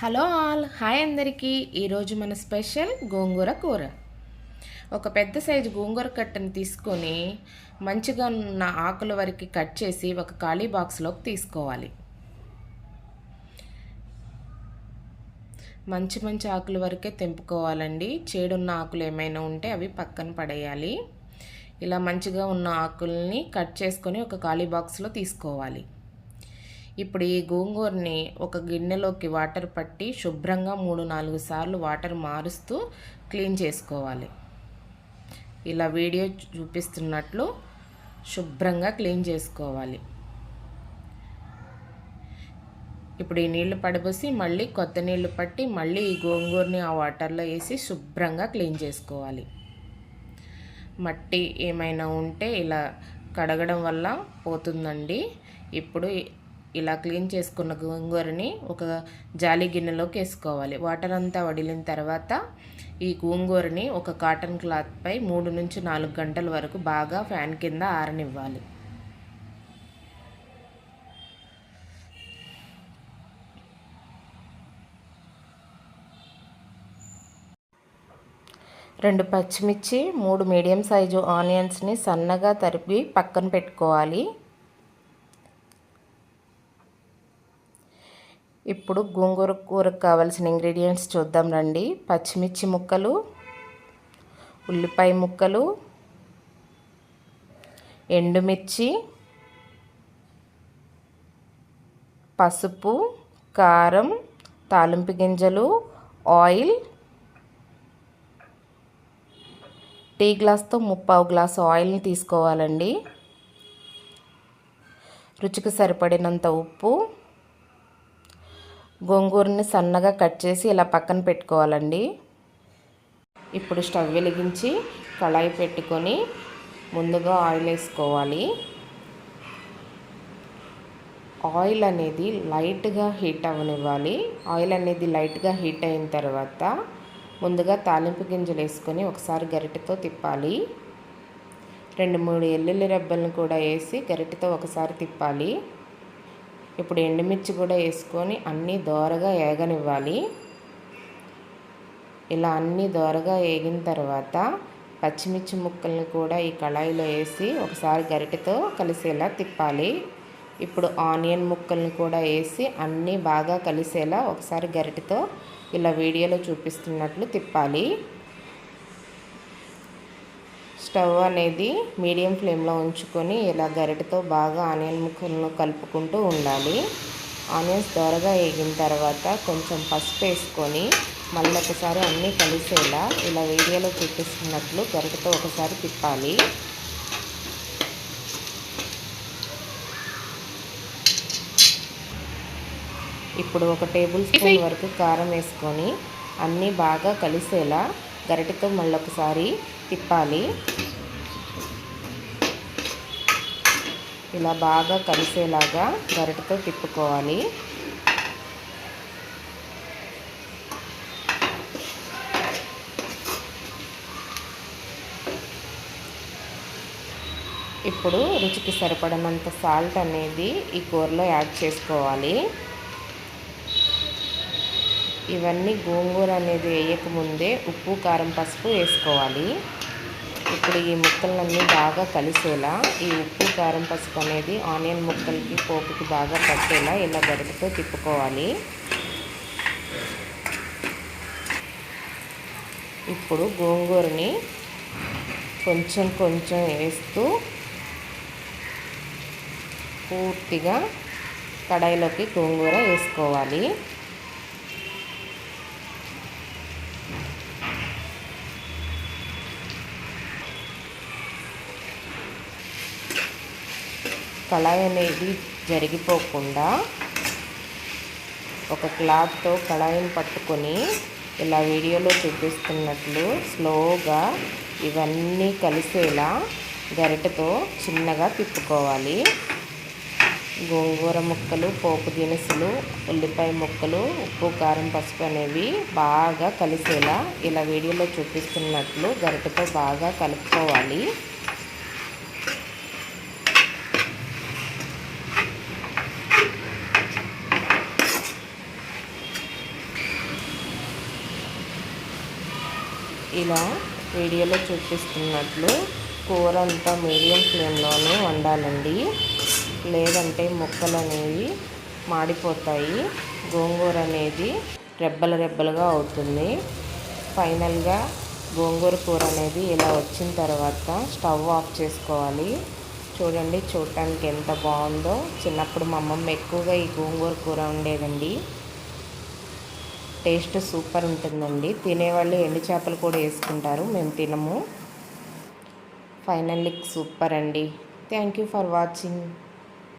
Hello all, hi అందరికీ. ఈరోజు మన స్పెషల్ గోంగూర కూర. ఒక పెద్ద సైజు గోంగూర కట్టను తీసుకొని మంచిగా ఉన్న ఆకుల వరకు కట్ చేసి ఒక ఖాళీ బాక్స్లోకి తీసుకోవాలి. మంచి ఆకుల వరకే తెంపుకోవాలండి. చేడున్న ఆకులు ఏమైనా ఉంటే అవి పక్కన పడేయాలి. ఇలా మంచిగా ఉన్న ఆకుల్ని కట్ చేసుకొని ఒక ఖాళీ బాక్స్లో తీసుకోవాలి. ఇప్పుడు ఈ గోంగూరని ఒక గిన్నెలోకి వాటర్ పట్టి శుభ్రంగా 3-4 సార్లు వాటర్ మారుస్తూ క్లీన్ చేసుకోవాలి. ఇలా వీడియో చూపిస్తున్నట్లు శుభ్రంగా క్లీన్ చేసుకోవాలి. ఇప్పుడు ఈ నీళ్లు పడబోసి మళ్ళీ కొత్త నీళ్లు పట్టి మళ్ళీ ఈ గోంగూరని ఆ వాటర్లో వేసి శుభ్రంగా క్లీన్ చేసుకోవాలి. మట్టి ఏమైనా ఉంటే ఇలా కడగడం వల్ల పోతుందండి. ఇప్పుడు ఇలా క్లీన్ చేసుకున్న గోంగూరని ఒక జాలి గిన్నెలోకి వేసుకోవాలి. వాటర్ అంతా వడిలిన తర్వాత ఈ గోంగూరని ఒక కాటన్ క్లాత్పై 3-4 గంటల వరకు బాగా ఫ్యాన్ కింద ఆరనివ్వాలి. రెండు పచ్చిమిర్చి, 3 మీడియం సైజు ఆనియన్స్ని సన్నగా తరిపి పక్కన పెట్టుకోవాలి. ఇప్పుడు గోంగూర కూరకు కావాల్సిన ఇంగ్రీడియంట్స్ చూద్దాం రండి. పచ్చిమిర్చి ముక్కలు, ఉల్లిపాయ ముక్కలు, ఎండుమిర్చి, పసుపు, కారం, తాలింపు గింజలు, ఆయిల్, టీ గ్లాస్తో 3/4 గ్లాసు ఆయిల్ని తీసుకోవాలండి. రుచికి సరిపడినంత ఉప్పు, గోంగూరని సన్నగా కట్ చేసి ఇలా పక్కన పెట్టుకోవాలండి. ఇప్పుడు స్టవ్ వెలిగించి కళాయి పెట్టుకొని ముందుగా ఆయిల్ వేసుకోవాలి. ఆయిల్ అనేది లైట్గా హీట్ అవ్వనివ్వాలి. ఆయిల్ అనేది లైట్గా హీట్ అయిన తర్వాత ముందుగా తాలింపు గింజలు వేసుకొని ఒకసారి గరిటెతో తిప్పాలి. 2-3 వెల్లుల్లి రెబ్బలను కూడా వేసి గరిటెతో ఒకసారి తిప్పాలి. ఇప్పుడు ఎండుమిర్చి కూడా వేసుకొని అన్నీ దోరగా ఏగనివ్వాలి. ఇలా అన్నీ దోరగా ఏగిన తర్వాత పచ్చిమిర్చి ముక్కల్ని కూడా ఈ కళాయిలో వేసి ఒకసారి గరిటెతో కలిసేలా తిప్పాలి. ఇప్పుడు ఆనియన్ ముక్కల్ని కూడా వేసి అన్నీ బాగా కలిసేలా ఒకసారి గరిటెతో ఇలా వీడియోలో చూపిస్తున్నట్లు తిప్పాలి. స్టవ్ అనేది మీడియం ఫ్లేమ్లో ఉంచుకొని ఇలా గరిటెతో బాగా ఆనియన్ ముక్కలను కలుపుకుంటూ ఉండాలి. ఆనియన్స్ దోరగా వేగిన తర్వాత కొంచెం పసుపు వేసుకొని మళ్ళీ ఒకసారి అన్నీ కలిసేలా ఇలా వీడియోలో చూపిస్తున్నట్లు గరిటెతో ఒకసారి తిప్పాలి. ఇప్పుడు 1 టేబుల్ స్పూన్ వరకు కారం వేసుకొని అన్నీ బాగా కలిసేలా గరిటెతో మళ్ళొకసారి తిప్పాలి. ఇలా బాగా కలిసేలాగా గరిటెతో తిప్పుకోవాలి. ఇప్పుడు రుచికి సరిపడినంత సాల్ట్ అనేది ఈ కూరలో యాడ్ చేసుకోవాలి. ఇవన్నీ గోంగూర అనేది వేయకముందే ఉప్పు, కారం, పసుపు వేసుకోవాలి. ఇప్పుడు ఈ ముక్కలన్నీ బాగా కలిసేలా ఈ ఉప్పు, కారం, పసుపు అనేది ఆనియన్ ముక్కలకి పోపుకి బాగా పట్టేలా ఇలా గరిటెతో తిప్పుకోవాలి. ఇప్పుడు గోంగూరని కొంచెం వేస్తూ పూర్తిగా కడాయిలోకి గోంగూర వేసుకోవాలి. కళాయి అనేది జరిగిపోకుండా ఒక క్లాత్తో కళాయిని పట్టుకొని ఇలా వీడియోలో చూపిస్తున్నట్లు స్లోగా ఇవన్నీ కలిసేలా గరిటెతో చిన్నగా తిప్పుకోవాలి. గోంగూర ముక్కలు, పోపు దినుసులు, ఉల్లిపాయ ముక్కలు, ఉప్పు, కారం, పసుపు అనేవి బాగా కలిసేలా ఇలా వీడియోలో చూపిస్తున్నట్లు గరిటెతో బాగా కలుపుకోవాలి. ఇలా వీడియోలో చూపిస్తున్నట్లు కూర అంతా మీడియం ఫ్లేమ్లోనే వండాలండి, లేదంటే ముక్కలు అనేవి మాడిపోతాయి, గోంగూర అనేది రెబ్బలు రెబ్బలుగా అవుతుంది. ఫైనల్గా గోంగూర కూర అనేది ఇలా వచ్చిన తర్వాత స్టవ్ ఆఫ్ చేసుకోవాలి. చూడండి చూడటానికి ఎంత బాగుందో. చిన్నప్పుడు మా అమ్మమ్మ ఎక్కువగా ఈ గోంగూర కూర ఉండేదండి. టేస్ట్ సూపర్ ఉంటుందండి. తినేవాళ్ళు ఎండు చేపలు కూడా వేసుకుంటారు, మేము తినము. ఫైనల్లీ సూపర్ అండి. Thank you for watching.